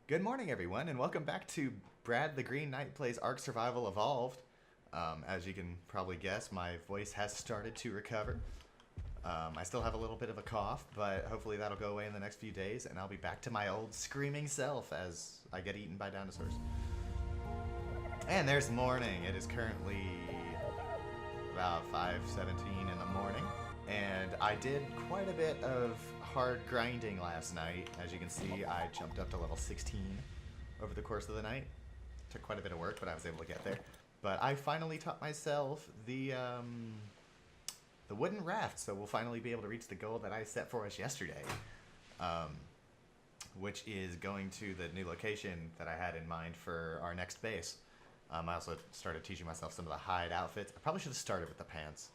Good morning, everyone, and welcome back to Brad the Green Knight Plays ARK Survival Evolved. As you can probably guess, my voice has started to recover. I still have a little bit of a cough, but hopefully that'll go away in the next few days, and I'll be back to my old screaming self as I get eaten by dinosaurs. And there's morning. It is currently about 5:17 in the morning, and I did quite a bit of hard grinding last night. As you can see, I jumped up to level 16 over the course of the night. Took quite a bit of work, but I was able to get there. But I finally taught myself the wooden raft, so we'll finally be able to reach the goal that I set for us yesterday, which is going to the new location that I had in mind for our next base. I also started teaching myself some of the hide outfits. I probably should have started with the pants,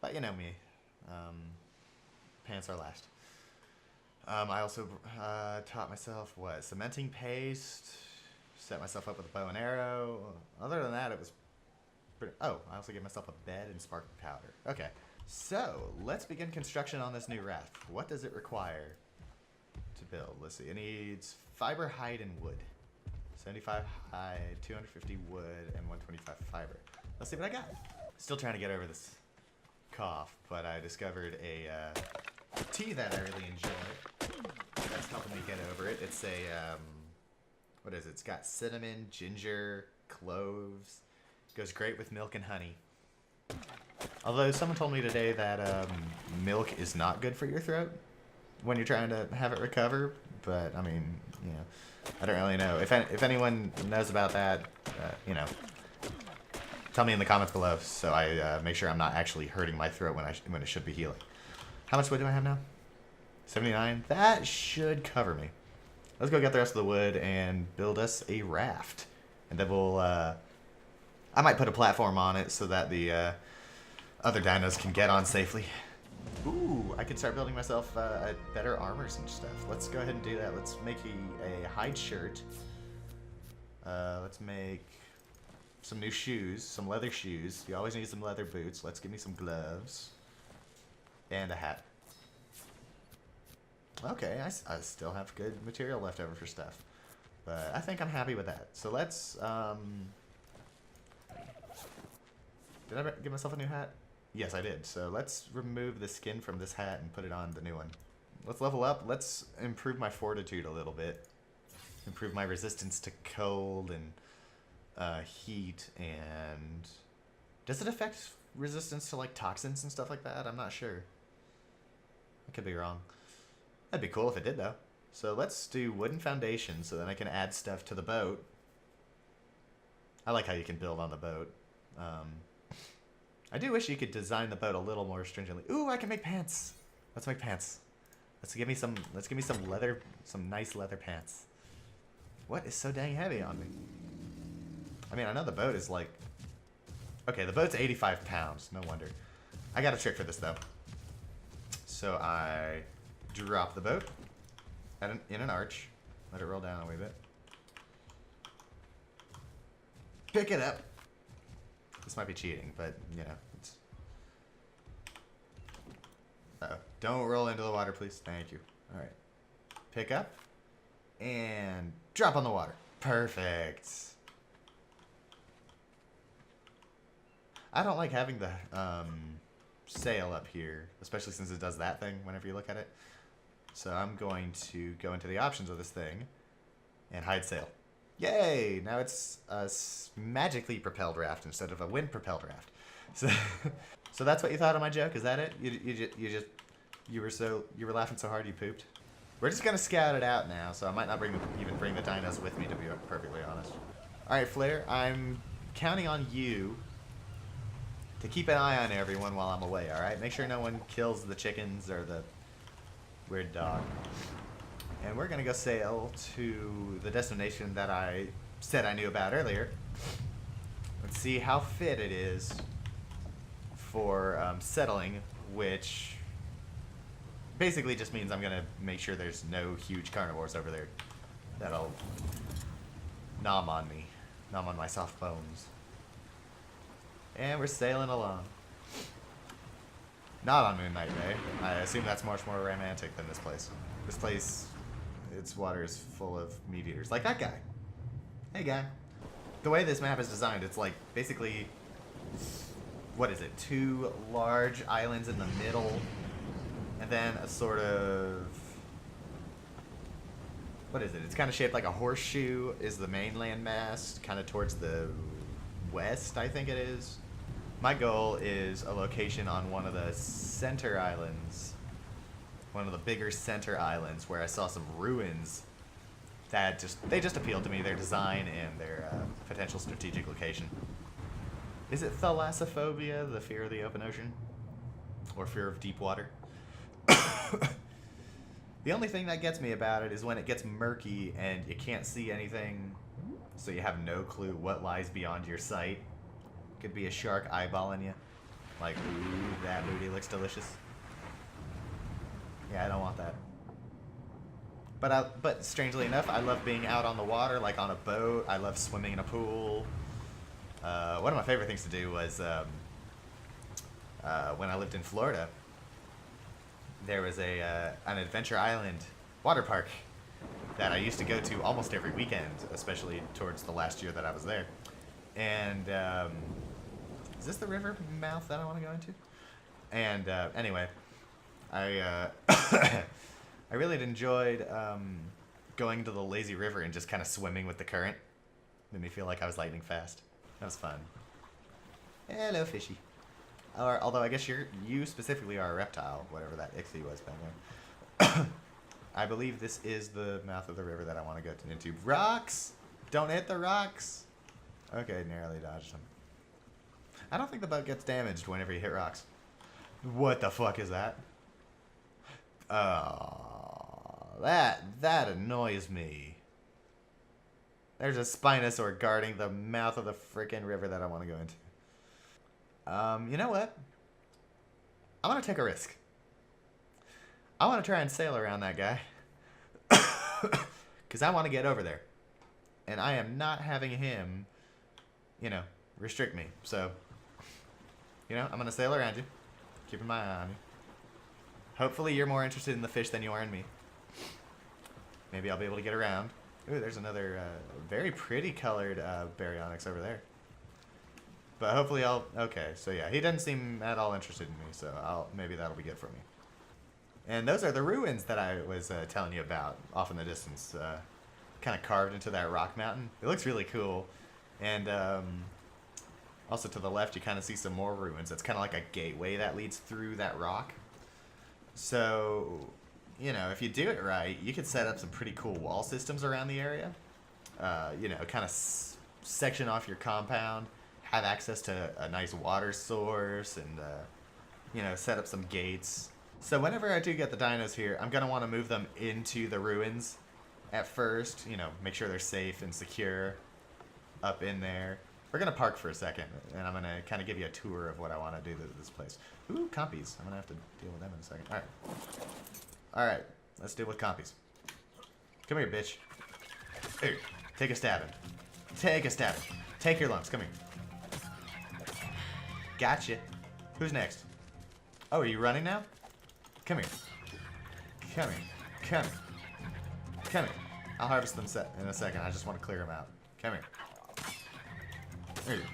but you know me. Pants are last. I also taught myself cementing paste, set myself up with a bow and arrow. Other than that, it was pretty... Oh, I also gave myself a bed and spark powder. Okay, so let's begin construction on this new raft. What does it require to build? Let's see, it needs fiber, hide, and wood. 75 hide, 250 wood, and 125 fiber. Let's see what I got. Still trying to get over this cough, but I discovered a tea that I really enjoy. That's helping me get over it. It's a, what is it? It's got cinnamon, ginger, cloves. Goes great with milk and honey. Although someone told me today that milk is not good for your throat when you're trying to have it recover. But I mean, you know, I don't really know. If anyone knows about that, you know, tell me in the comments below so I make sure I'm not actually hurting my throat when it should be healing. How much wood do I have now? 79. That should cover me. Let's go get the rest of the wood and build us a raft, and then we'll. I might put a platform on it so that the other dinos can get on safely. Ooh, I could start building myself better armors and stuff. Let's go ahead and do that. Let's make a hide shirt. Let's make some new shoes, some leather shoes. You always need some leather boots. Let's give me some gloves. And a hat. Okay, I still have good material left over for stuff. But I think I'm happy with that. So let's, did I give myself a new hat? Yes, I did. So let's remove the skin from this hat and put it on the new one. Let's level up. Let's improve my fortitude a little bit. Improve my resistance to cold and heat, and... Does it affect resistance to, like, toxins and stuff like that? I'm not sure. I could be wrong. That'd be cool if it did, though. So let's do wooden foundation so then I can add stuff to the boat. I like how you can build on the boat. I do wish you could design the boat a little more stringently. Ooh, I can make pants. Let's make pants. Let's give me some leather, some nice leather pants. What is so dang heavy on me? I mean, I know the boat is like... Okay, the boat's 85 pounds. No wonder. I got a trick for this, though. So I drop the boat in an arch. Let it roll down a wee bit. Pick it up. This might be cheating, but, you know. It's... Uh-oh. Don't roll into the water, please. Thank you. All right. Pick up. And drop on the water. Perfect. I don't like having the sail up here, especially since it does that thing whenever you look at it. So I'm going to go into the options of this thing and hide sail. Yay! Now it's a magically propelled raft instead of a wind propelled raft. So that's what you thought of my joke? Is that it? You were laughing so hard you pooped? We're just gonna scout it out now, so I might not even bring the dinos with me, to be perfectly honest. All right, Flair, I'm counting on you to keep an eye on everyone while I'm away, alright? Make sure no one kills the chickens or the weird dog. And we're gonna go sail to the destination that I said I knew about earlier. Let's see how fit it is for settling, which basically just means I'm gonna make sure there's no huge carnivores over there that'll nom on me, nom on my soft bones. And we're sailing along. Not on Moonlight Bay. I assume that's much more romantic than this place. This place its water is full of meteors. Like that guy. Hey, guy. The way this map is designed, it's like basically, what is it? 2 large islands in the middle, and then a sort of, what is it? It's kind of shaped like a horseshoe is the mainland mass, kind of towards the west, I think it is. My goal is a location on one of the center islands, one of the bigger center islands, where I saw some ruins that they just appealed to me, their design and their potential strategic location. Is it thalassophobia, the fear of the open ocean? Or fear of deep water? The only thing that gets me about it is when it gets murky and you can't see anything, so you have no clue what lies beyond your sight. Could be a shark eyeballing you. Like, ooh, that booty looks delicious. Yeah, I don't want that. But strangely enough, I love being out on the water, like on a boat. I love swimming in a pool. One of my favorite things to do was when I lived in Florida. There was an Adventure Island water park that I used to go to almost every weekend, especially towards the last year that I was there. And is this the river mouth that I want to go into? And anyway, I I really enjoyed going to the lazy river and just kind of swimming with the current. Made me feel like I was lightning fast. That was fun. Hello, fishy. Or, although I guess you specifically are a reptile, whatever that Ixie was back there. I believe this is the mouth of the river that I want to go into. Rocks! Don't hit the rocks! Okay, narrowly dodged them. I don't think the boat gets damaged whenever you hit rocks. What the fuck is that? That annoys me. There's a Spinosaur guarding the mouth of the frickin' river that I want to go into. You know what? I'm gonna take a risk. I want to try and sail around that guy. Because I want to get over there. And I am not having him, restrict me. So, I'm going to sail around you. Keeping my eye on you. Hopefully you're more interested in the fish than you are in me. Maybe I'll be able to get around. Ooh, there's another very pretty colored baryonyx over there. But hopefully okay, so yeah, he doesn't seem at all interested in me, so maybe that'll be good for me. And those are the ruins that I was telling you about off in the distance. Kind of carved into that rock mountain. It looks really cool. And also to the left, you kind of see some more ruins. It's kind of like a gateway that leads through that rock. So, if you do it right, you could set up some pretty cool wall systems around the area. Kind of section off your compound, have access to a nice water source, and, set up some gates. So whenever I do get the dinos here, I'm going to want to move them into the ruins at first, make sure they're safe and secure up in there. We're going to park for a second, and I'm going to kind of give you a tour of what I want to do to this place. Ooh, compies. I'm going to have to deal with them in a second. All right. All right. Let's deal with compies. Come here, bitch. Here. Take a stabbing. Take a stabbing. Take your lumps. Come here. Gotcha. Who's next? Oh, are you running now? Come here. Come here. Come here. Come here. I'll harvest them in a second. I just want to clear them out. Come here. There you go.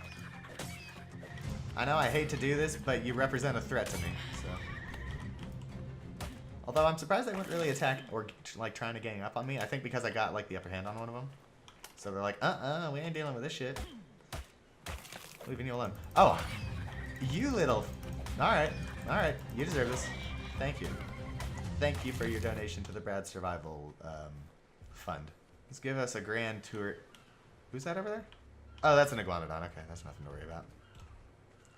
I know I hate to do this, but you represent a threat to me, so. Although I'm surprised they wouldn't really attack or trying to gang up on me. I think because I got the upper hand on one of them. So they're like, we ain't dealing with this shit. Leaving you alone. Oh, you little. All right. You deserve this. Thank you. Thank you for your donation to the Brad Survival Fund. Let's give us a grand tour. Who's that over there? Oh, that's an iguanodon. Okay, that's nothing to worry about.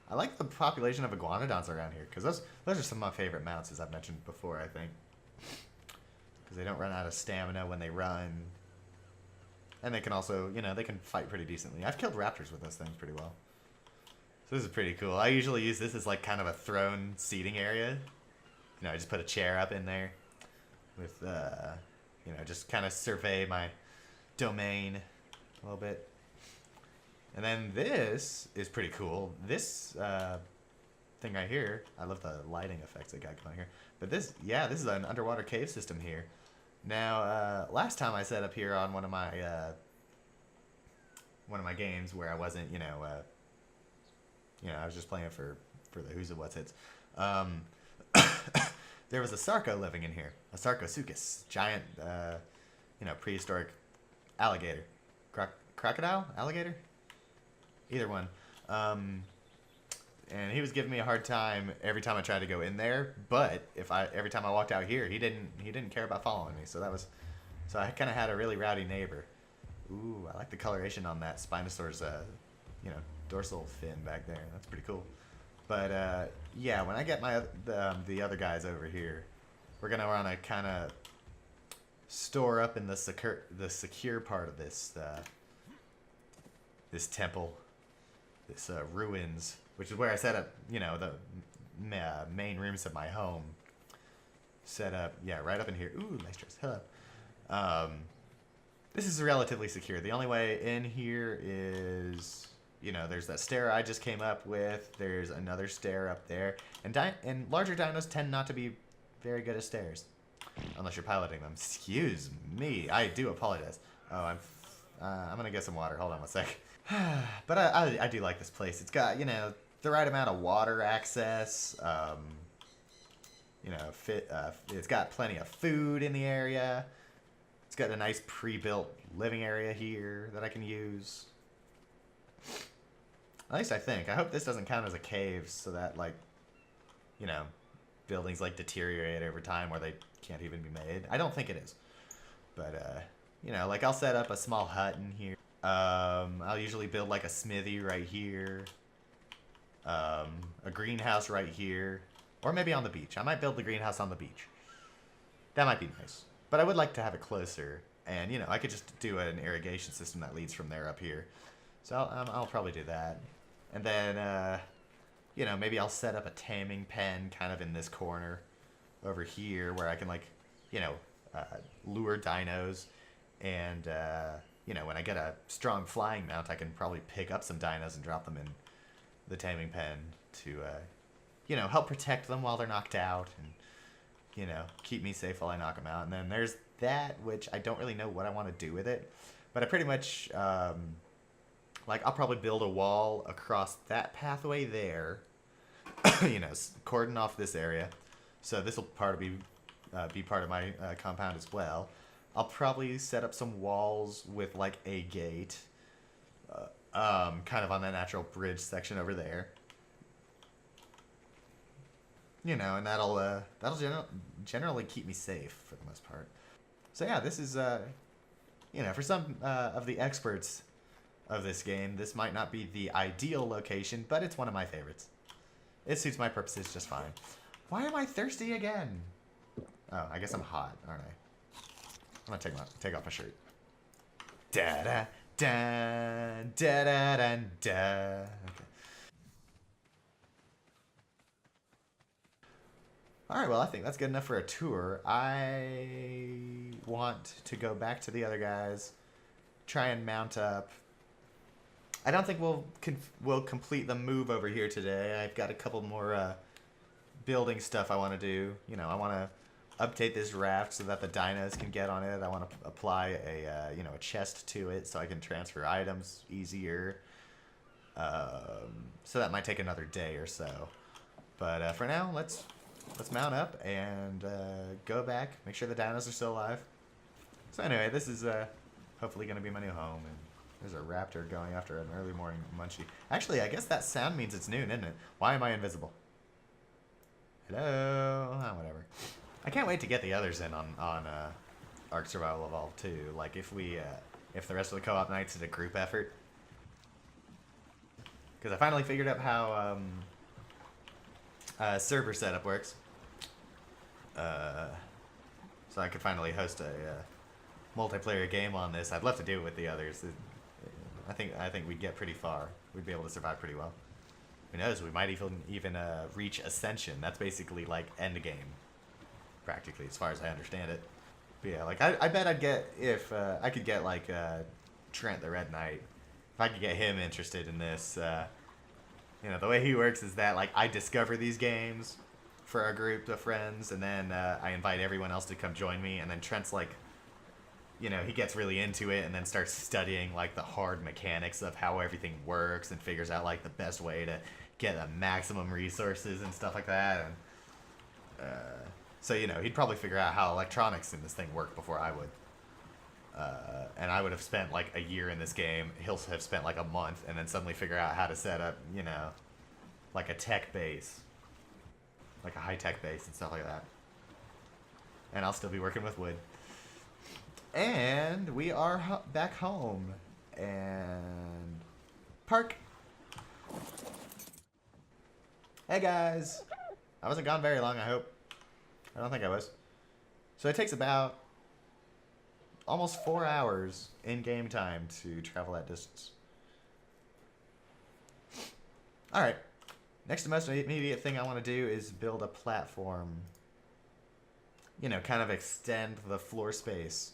I like the population of iguanodons around here, because those are some of my favorite mounts, as I've mentioned before, I think. Because they don't run out of stamina when they run. And they can also, they can fight pretty decently. I've killed raptors with those things pretty well. So this is pretty cool. I usually use this as kind of a throne seating area. I just put a chair up in there with, just kind of survey my domain a little bit. And then this is pretty cool. This thing right here, I love the lighting effects that got going here. But this is an underwater cave system here. Now, last time I set up here on one of my games where I wasn't, I was just playing for the who's and what's hits. There was a Sarco living in here, a Sarcosuchus, giant, prehistoric alligator, crocodile, alligator, either one. And he was giving me a hard time every time I tried to go in there. But every time I walked out here, he didn't care about following me. So I kind of had a really rowdy neighbor. Ooh, I like the coloration on that Spinosaur's, dorsal fin back there. That's pretty cool. But yeah, when I get the other guys over here, we're gonna want to kind of store up in the secure part of this temple, this ruins, which is where I set up, the main rooms of my home. Set up, yeah, right up in here. Ooh, nice dress. Hello. This is relatively secure. The only way in here is, there's that stair I just came up with. There's another stair up there. And larger dinos tend not to be very good at stairs. Unless you're piloting them. Excuse me. I do apologize. Oh, I'm going to get some water. Hold on one sec. But I do like this place. It's got, the right amount of water access. It's got plenty of food in the area. It's got a nice pre-built living area here that I can use. At least I think. I hope this doesn't count as a cave so that, buildings, deteriorate over time where they can't even be made. I don't think it is. But, I'll set up a small hut in here. I'll usually build, a smithy right here. A greenhouse right here. Or maybe on the beach. I might build the greenhouse on the beach. That might be nice. But I would like to have it closer, and, I could just do an irrigation system that leads from there up here. So I'll probably do that. And then, maybe I'll set up a taming pen kind of in this corner over here where I can, lure dinos. And, when I get a strong flying mount, I can probably pick up some dinos and drop them in the taming pen to, help protect them while they're knocked out and, keep me safe while I knock them out. And then there's that, which I don't really know what I want to do with it. But I pretty much, I'll probably build a wall across that pathway there. Cordon off this area. So this will be part of my compound as well. I'll probably set up some walls with, a gate. Kind of on that natural bridge section over there. And that'll generally keep me safe for the most part. So yeah, this is, for some of the experts of this game, this might not be the ideal location, but it's one of my favorites. It suits my purposes just fine. Why am I thirsty again? Oh, I guess I'm hot, aren't I? I'm gonna take off my shirt. Da da da da da da da. Okay. Alright, well, I think that's good enough for a tour. I want to go back to the other guys, try and mount up. I don't think we'll complete the move over here today. I've got a couple more building stuff I want to do. I want to update this raft so that the dinos can get on it. I want to apply a chest to it so I can transfer items easier. So that might take another day or so. But for now, let's mount up and go back. Make sure the dinos are still alive. So anyway, this is hopefully going to be my new home. And there's a raptor going after an early morning munchie. Actually, I guess that sound means it's noon, isn't it? Why am I invisible? Hello? Oh, whatever. I can't wait to get the others in on ARK Survival Evolved too. If the rest of the co-op nights is a group effort. Because I finally figured out how server setup works. So I could finally host a multiplayer game on this. I'd love to do it with the others. I think we'd get pretty far. We'd be able to survive pretty well. Who knows? We might even reach Ascension. That's basically end game, practically, as far as I understand it. But yeah, I bet I'd get if I could get Trent the Red Knight. If I could get him interested in this, the way he works is that I discover these games for our group of friends, and then I invite everyone else to come join me, and then Trent's like, you know, he gets really into it and then starts studying like the hard mechanics of how everything works and figures out like the best way to get the maximum resources and stuff like that. And so, you know, he'd probably figure out how electronics in this thing work before I would. And I would have spent like a year in this game. He'll have spent like a month, and then suddenly figure out how to set up, you know, like a tech base, like a high-tech base and stuff like that. And I'll still be working with wood. And we are back home. And park. Hey guys. I wasn't gone very long, I hope. I don't think I was. So it takes about almost 4 hours in game time to travel that distance. Alright. Next most immediate thing I want to do is build a platform. You know, kind of extend the floor space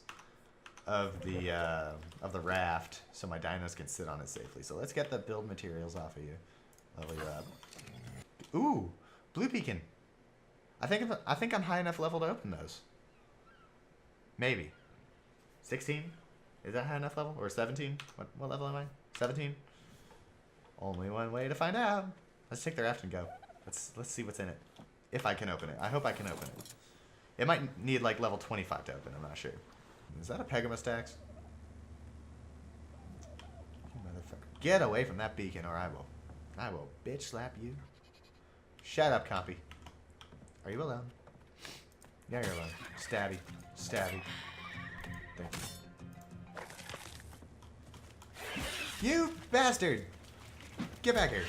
of the raft so my dinos can sit on it safely. So let's get the build materials off of you. Level you up. Ooh, blue beacon. I think I'm high enough level to open those. Maybe. 16? Is that high enough level? Or 17? What level am I? 17? Only one way to find out. Let's take the raft and go. Let's see what's in it. If I can open it. I hope I can open it. It might need like level 25 to open. I'm not sure. Is that a Pegamustax? You motherfucker. Get away from that beacon or I will bitch slap you. Shut up, compy. Are you alone? Yeah, you're alone. Stabby. Stabby. Thank you. You bastard! Get back here.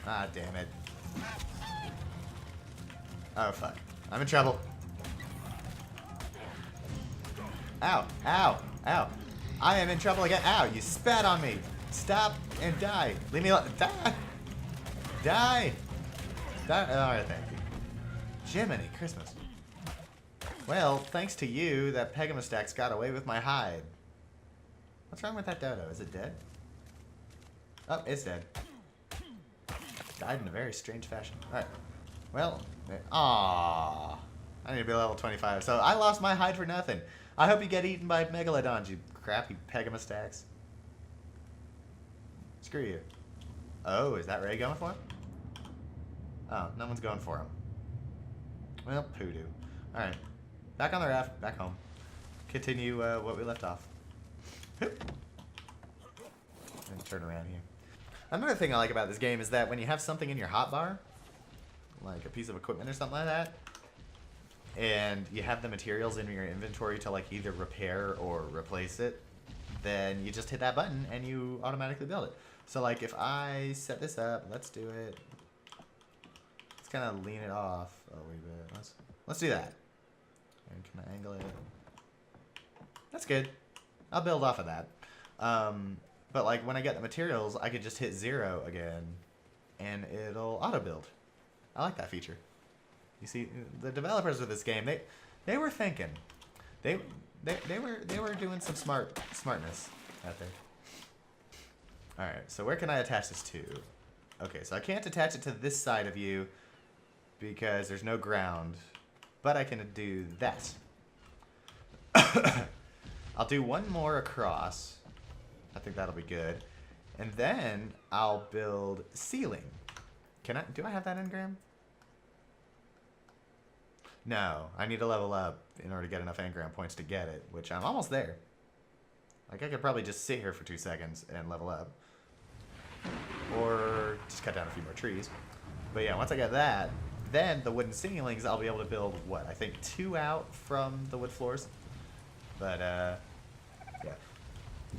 Ah, damn it. Oh, fuck. I'm in trouble. Ow, ow, ow. I am in trouble again. Ow, you spat on me. Stop and die. Leave me alone. Die. Die. Die. Alright, thank you. Jiminy Christmas. Well, thanks to you, that Pegamustax got away with my hide. What's wrong with that dodo? Is it dead? Oh, it's dead. Died in a very strange fashion. Alright. Well, aww. I need to be level 25. So I lost my hide for nothing. I hope you get eaten by megalodons, you crappy Pegamustax. Screw you. Oh, is that Ray going for him? Oh, no one's going for him. Well, poodoo. Alright. Back on the raft. Back home. Continue what we left off. And turn around here. Another thing I like about this game is that when you have something in your hotbar, like a piece of equipment or something like that, and you have the materials in your inventory to like either repair or replace it, then you just hit that button and you automatically build it. So like if I set this up, let's do it. Let's kind of lean it off a wee bit. Let's do that. And can I angle it? That's good. I'll build off of that. But like when I get the materials, I could just hit 0 again, and it'll auto build. I like that feature. You see, the developers of this game, they were thinking. They were doing some smartness out there. All right, so where can I attach this to? Okay, so I can't attach it to this side of you because there's no ground, but I can do that. I'll do one more across. I think that'll be good. And then I'll build ceiling. Do I have that engram? No, I need to level up in order to get enough engram points to get it, which I'm almost there. Like I could probably just sit here for 2 seconds and level up. Or just cut down a few more trees. But yeah, once I get that, then the wooden ceilings, I'll be able to build, what, I think 2 out from the wood floors. But, yeah.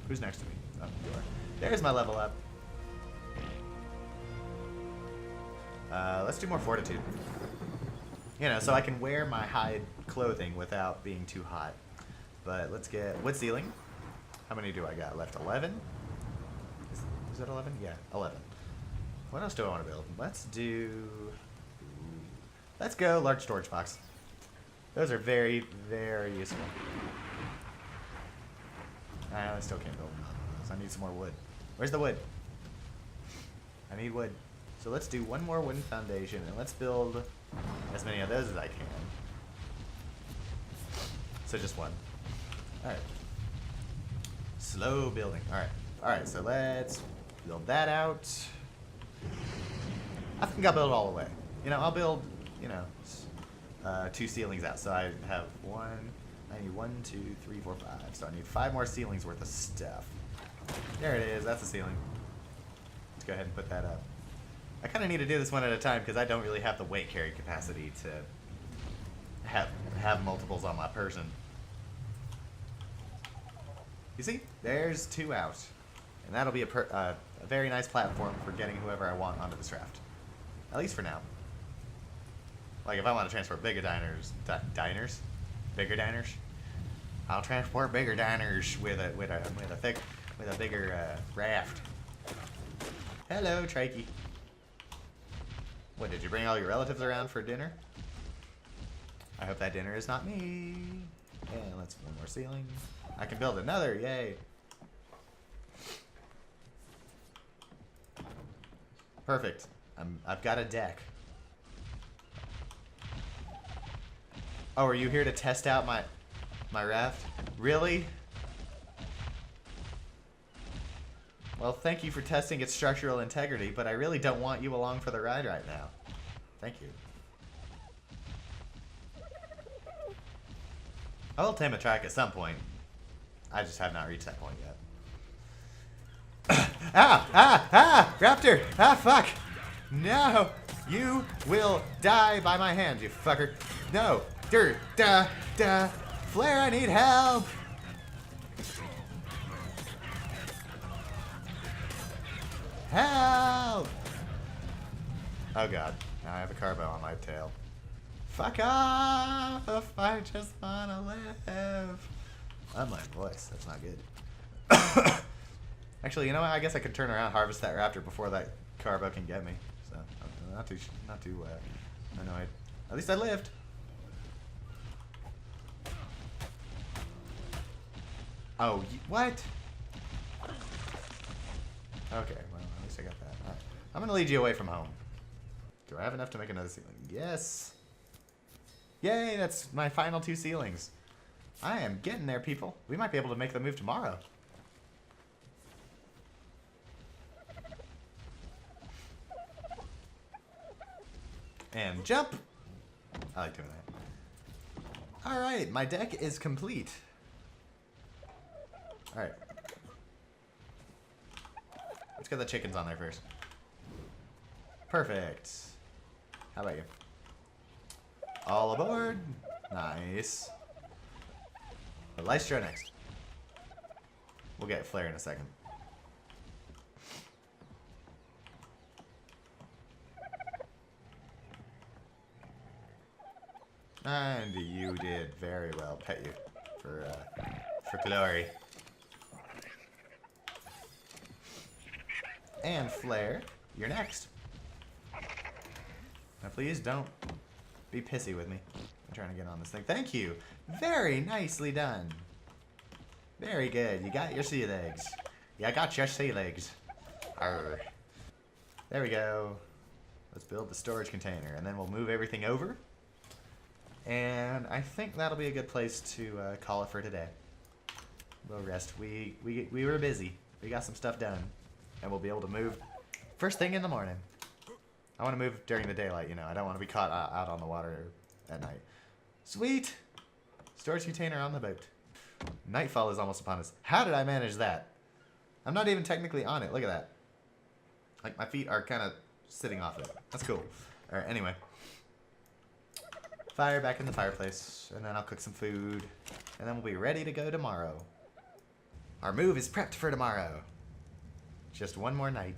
Who's next to me? Oh, you are. There's my level up. Let's do more fortitude. You know, so I can wear my hide clothing without being too hot. But let's get wood ceiling. How many do I got left? 11? Is it 11? Yeah, 11. What else do I want to build? Let's go large storage box. Those are very, very useful. I still can't build them. So I need some more wood. Where's the wood? I need wood. So let's do one more wooden foundation, and let's build as many of those as I can. So just one. Alright. Slow building. Alright. Alright, so let's build that out. I think I'll build it all the way. You know, I'll build, you know, 2 ceilings out. So I have I need 1, 2, 3, 4, 5. So I need 5 more ceilings worth of stuff. There it is. That's a ceiling. Let's go ahead and put that up. I kind of need to do this one at a time because I don't really have the weight carry capacity to have multiples on my person. You see? There's 2 out. And that'll be a very nice platform for getting whoever I want onto this raft. At least for now. Like if I want to transport bigger bigger diners, I'll transport bigger diners with a bigger raft. Hello, Trikey. What, did you bring all your relatives around for dinner? I hope that dinner is not me. And let's one more ceiling. I can build another, yay. Perfect. I've got a deck. Oh, are you here to test out my raft? Really? Well, thank you for testing its structural integrity, but I really don't want you along for the ride right now. Thank you. I will tame a track at some point. I just have not reached that point yet. Raptor! Ah, fuck! No! You will die by my hands, you fucker. No! Flare, I need help! Help! Oh god, now I have a carbo on my tail. Fuck off! I just wanna live. Oh, my voice, that's not good. Actually, you know what? I guess I could turn around, harvest that raptor before that carbo can get me. So, not too annoyed. At least I lived. Oh, what? Okay, well, at least I got that. Right. I'm gonna lead you away from home. Do I have enough to make another ceiling? Yes. Yay, that's my final 2 ceilings. I am getting there, people. We might be able to make the move tomorrow. And jump. I like doing that. Alright, my deck is complete. Alright. Let's get the chickens on there first. Perfect. How about you? All aboard. Nice. Lystra next. We'll get Flare in a second. And you did very well. Pet you for glory. And Flare, you're next. Now please don't be pissy with me. I'm trying to get on this thing. Thank you. Very nicely done. Very good. You got your sea legs. Yeah, I got your sea legs. Arr. There we go. Let's build the storage container, and then we'll move everything over. And I think that'll be a good place to call it for today. We'll rest. We were busy. We got some stuff done, and we'll be able to move first thing in the morning. I want to move during the daylight, you know. I don't want to be caught out on the water at night. Sweet! Storage container on the boat. Nightfall is almost upon us. How did I manage that? I'm not even technically on it. Look at that. Like, my feet are kind of sitting off it. That's cool. Alright, anyway. Fire back in the fireplace, and then I'll cook some food, and then we'll be ready to go tomorrow. Our move is prepped for tomorrow. Just one more night.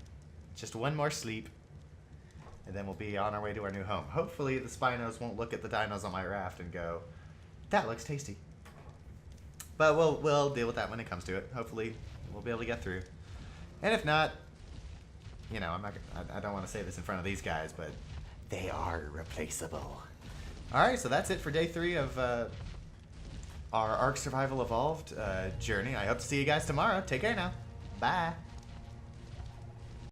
Just one more sleep. And then we'll be on our way to our new home. Hopefully the Spinos won't look at the dinos on my raft and go, that looks tasty. But we'll deal with that when it comes to it. Hopefully we'll be able to get through. And if not, you know, I don't want to say this in front of these guys, but they are replaceable. Alright, so that's it for day 3 of our ARK Survival Evolved journey. I hope to see you guys tomorrow. Take care now. Bye.